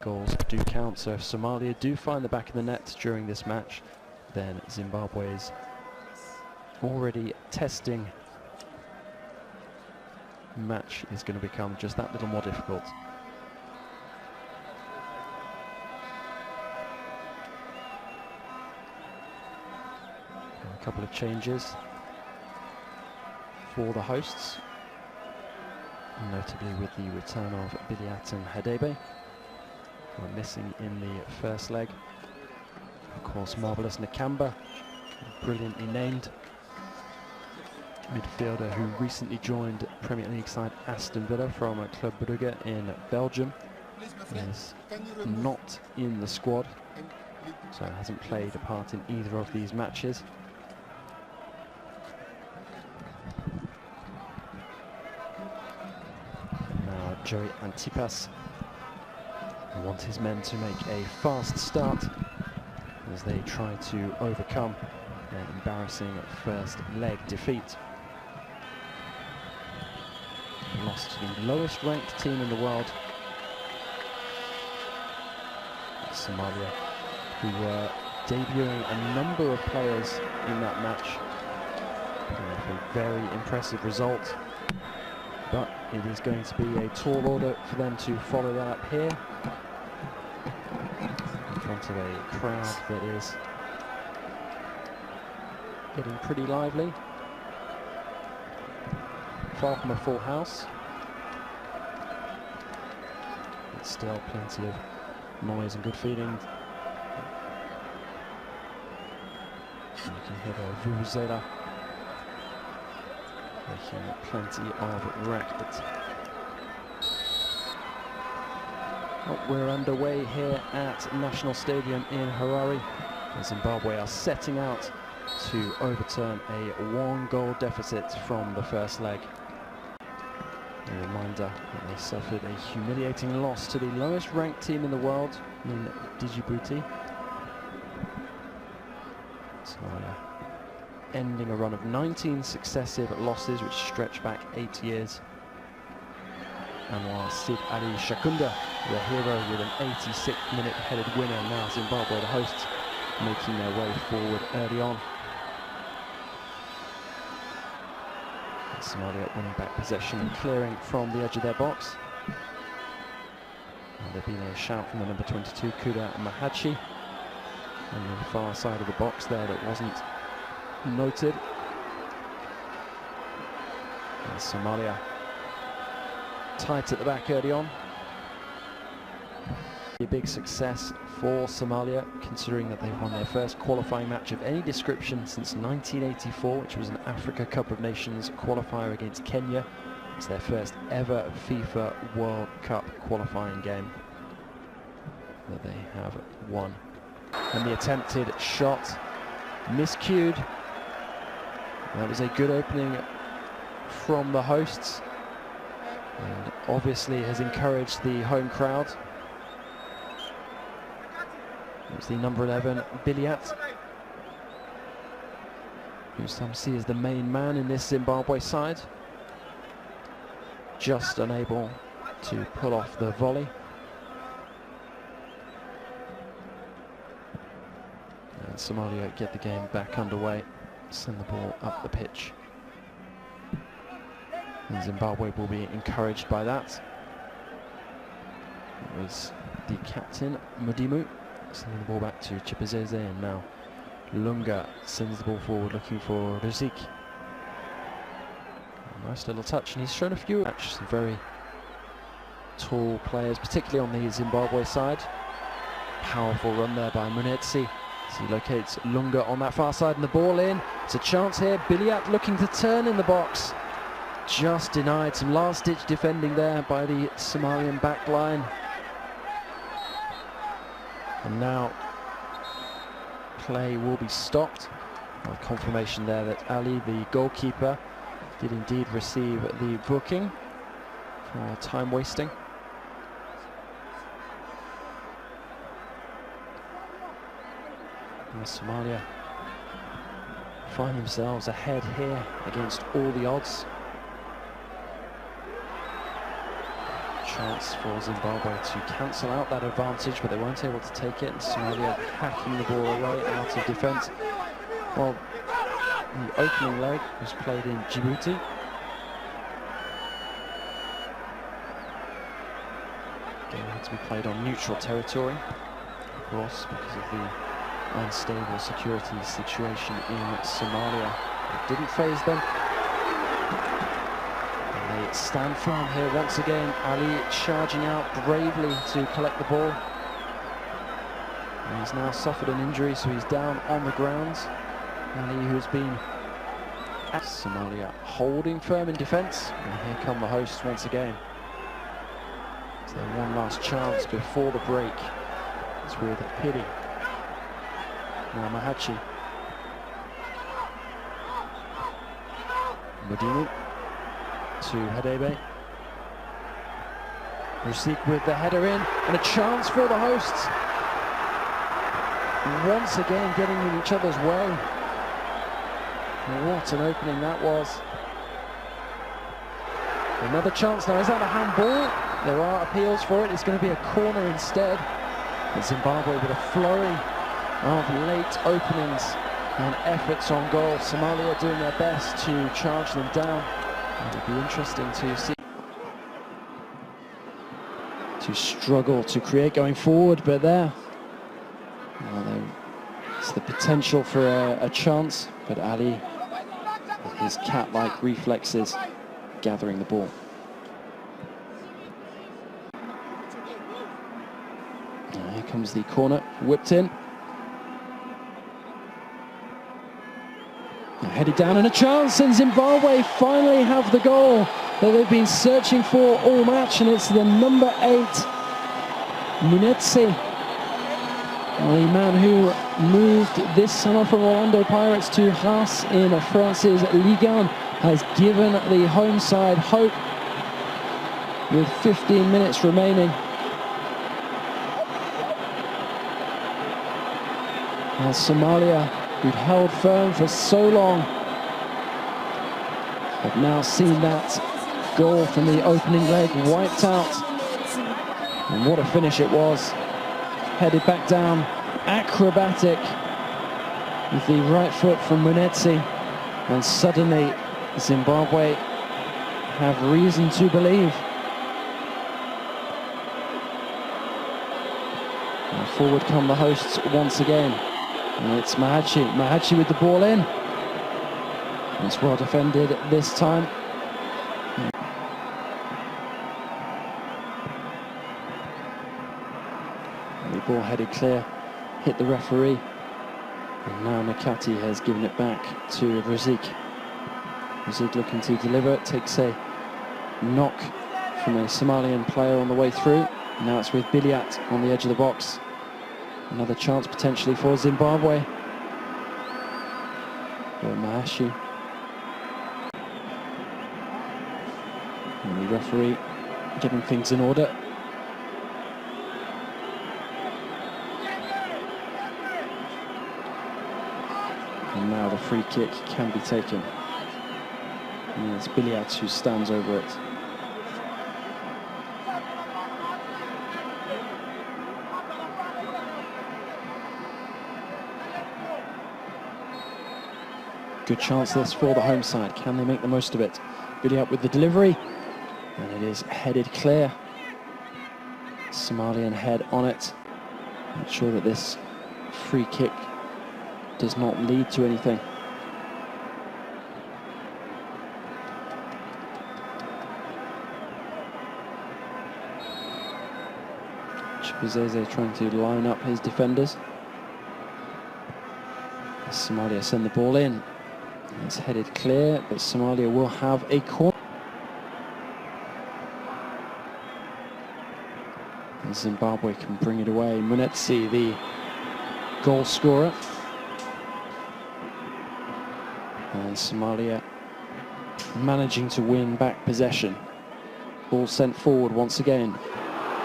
Goals do count, so if Somalia do find the back of the net during this match, then Zimbabwe's already testing match is going to become just that little more difficult. And a couple of changes for the hosts, notably with the return of Biliat and Hadebe, who are missing in the first leg. Of course, Marvelous Nakamba, brilliantly named midfielder who recently joined Premier League side Aston Villa from Club Brugge in Belgium, is not in the squad, so hasn't played a part in either of these matches. Now Joey Antipas wants his men to make a fast start as they try to overcome an embarrassing first leg defeat. Lost to the lowest ranked team in the world, Somalia, who were debuting a number of players in that match. A very impressive result, but it is going to be a tall order for them to follow that up here in front of a crowd that is getting pretty lively. Far from a full house, but still plenty of noise and good feeling. You can hear the vuvuzela making plenty of racket. Well, we're underway here at National Stadium in Harare. Zimbabwe are setting out to overturn a 1-goal deficit from the first leg. A reminder that they suffered a humiliating loss to the lowest ranked team in the world in Djibouti. Somalia ending a run of 19 successive losses which stretch back 8 years. And while Sid Ali Shakunda, the hero with an 86th minute headed winner, now Zimbabwe, the hosts, making their way forward early on. Somalia winning back possession and clearing from the edge of their box. There'd been a shout from the number 22, Kuda Mahachi, on the far side of the box there that wasn't noted. And Somalia tight at the back early on. A big success for Somalia, considering that they've won their first qualifying match of any description since 1984, which was an Africa Cup of Nations qualifier against Kenya. It's their first ever FIFA World Cup qualifying game that they have won. And the attempted shot miscued. That was a good opening from the hosts, and obviously has encouraged the home crowd. It's the number 11, Biliat, who some see as the main man in this Zimbabwe side. Just unable to pull off the volley. And Somalia get the game back underway, send the ball up the pitch. And Zimbabwe will be encouraged by that. It was the captain, Mudimu, sending the ball back to Chipazeze, and now Lunga sends the ball forward looking for Rizik. Nice little touch, and he's shown a few some very tall players, particularly on the Zimbabwe side. Powerful run there by Munetsi as he locates Lunga on that far side, and the ball in. It's a chance here. Biliat looking to turn in the box. Just denied. Some last-ditch defending there by the Somalian back line. And now play will be stopped. Confirmation there that Ali, the goalkeeper, did indeed receive the booking for time wasting. And Somalia find themselves ahead here against all the odds. chance for Zimbabwe to cancel out that advantage, but they weren't able to take it, and Somalia hacking the ball away out of defence. Well, the opening leg was played in Djibouti. Game had to be played on neutral territory, of course, because of the unstable security situation in Somalia. It didn't faze them. And they stand firm here once again. Ali charging out bravely to collect the ball. And he's now suffered an injury, so he's down on the ground. Ali, who has been at Somalia, holding firm in defence. And here come the hosts once again. It's their one last chance before the break. It's with Piri. Now Mahachi. Modini to Hadebe. Rusik with the header in, and a chance for the hosts. Once again getting in each other's way. What an opening that was. Another chance now. Is that a handball? There are appeals for it. It's going to be a corner instead. And Zimbabwe with a flurry of late openings and efforts on goal. Somalia doing their best to charge them down. It'll be interesting to see. To struggle to create going forward, but there. Well, it's the potential for a chance, but Ali, with his cat-like reflexes, gathering the ball. Now here comes the corner, whipped in. Headed down and a chance, and Zimbabwe finally have the goal that they've been searching for all match, and it's the number 8, Munetsi, the man who moved this summer from Orlando Pirates to Haas in France's Ligue 1, has given the home side hope with 15 minutes remaining. As Somalia, who'd held firm for so long, have now seen that goal from the opening leg wiped out. And what a finish it was. Headed back down, acrobatic, with the right foot from Munetsi. And suddenly, Zimbabwe have reason to believe. And forward come the hosts once again. And it's Mahachi with the ball in. It's well defended this time. And the ball headed clear, hit the referee. And now Nakati has given it back to Rusik. Rusik looking to deliver, takes a knock from a Somalian player on the way through. Now it's with Biliat on the edge of the box. Another chance potentially for Zimbabwe. But Mahachi. And the referee getting things in order. And now the free kick can be taken. And it's Biliat who stands over it. Good chance this for the home side. Can they make the most of it? Biliat with the delivery. And it is headed clear. Somalian head on it. Not sure that this free kick does not lead to anything. Chibuzeze trying to line up his defenders. Somalia send the ball in. It's headed clear, but Somalia will have a corner. And Zimbabwe can bring it away. Munetsi, the goal scorer. And Somalia managing to win back possession. Ball sent forward once again.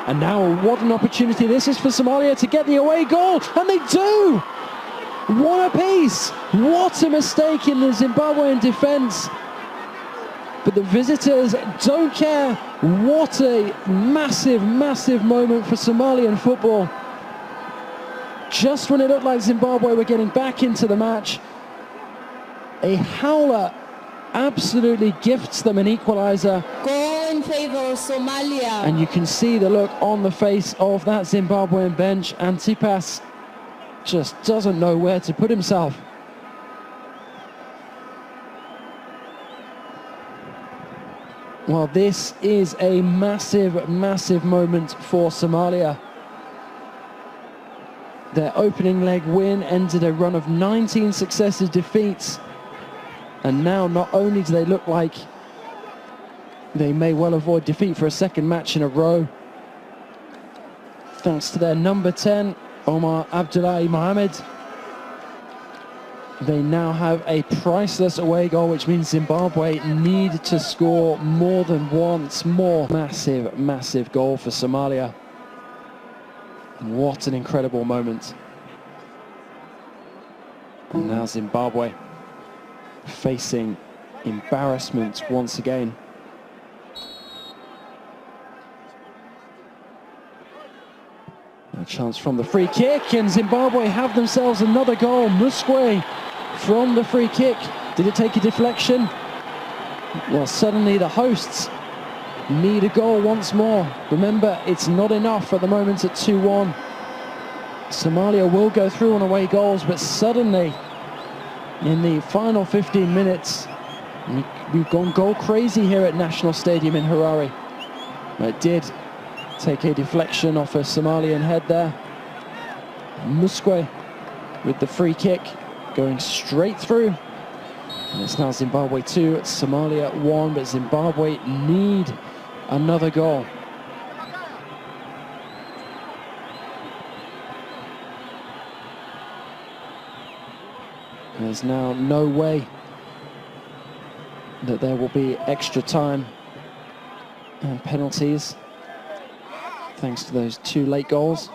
And now what an opportunity this is for Somalia to get the away goal, and they do! One apiece! What a mistake in the Zimbabwean defence. but the visitors don't care. What a massive, massive moment for Somalian football. Just when it looked like Zimbabwe were getting back into the match, a howler absolutely gifts them an equaliser. Goal in favour of Somalia. And you can see the look on the face of that Zimbabwean bench. Antipas just doesn't know where to put himself. Well, this is a massive, massive moment for Somalia. Their opening leg win ended a run of 19 successive defeats. And now not only do they look like they may well avoid defeat for a second match in a row, thanks to their number 10, Omar Abdullahi Mohamed, they now have a priceless away goal, which means Zimbabwe need to score more than once more. Massive, massive goal for Somalia. What an incredible moment. And now Zimbabwe facing embarrassment once again. A chance from the free kick, and Zimbabwe have themselves another goal. Musqwe from the free kick. Did it take a deflection? Well, suddenly the hosts need a goal once more. Remember, it's not enough at the moment at 2-1. Somalia will go through on away goals, but suddenly in the final 15 minutes, we've gone goal crazy here at National Stadium in Harare. It did take a deflection off a Somalian head there. Musqwe with the free kick going straight through. And it's now Zimbabwe 2, Somalia 1, but Zimbabwe need another goal. There's now no way that there will be extra time and penalties, thanks to those 2 late goals.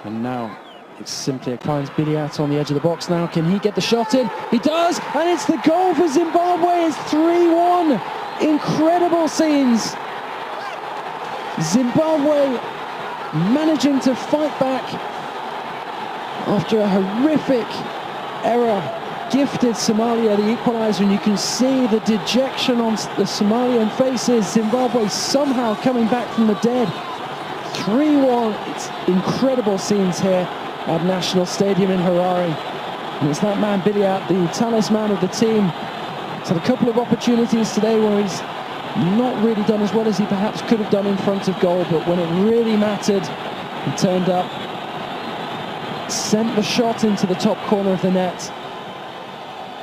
And now it's simply finds Biliat on the edge of the box now. Can he get the shot in? He does, and it's the goal for Zimbabwe. It's 3-1. Incredible scenes. Zimbabwe managing to fight back after a horrific error. Gifted Somalia the equaliser, and you can see the dejection on the Somalian faces. Zimbabwe somehow coming back from the dead. 3-1. It's incredible scenes here at National Stadium in Harare. And it's that man Biliat, the talisman of the team. He's had a couple of opportunities today where he's not really done as well as he perhaps could have done in front of goal, but when it really mattered, he turned up, sent the shot into the top corner of the net,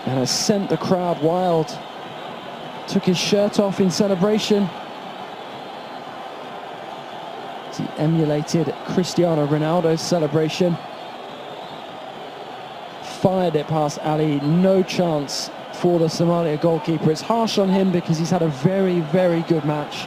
and has sent the crowd wild. Took his shirt off in celebration. He emulated Cristiano Ronaldo's celebration. Fired it past Ali, no chance for the Somalia goalkeeper. It's harsh on him because he's had a very, very good match.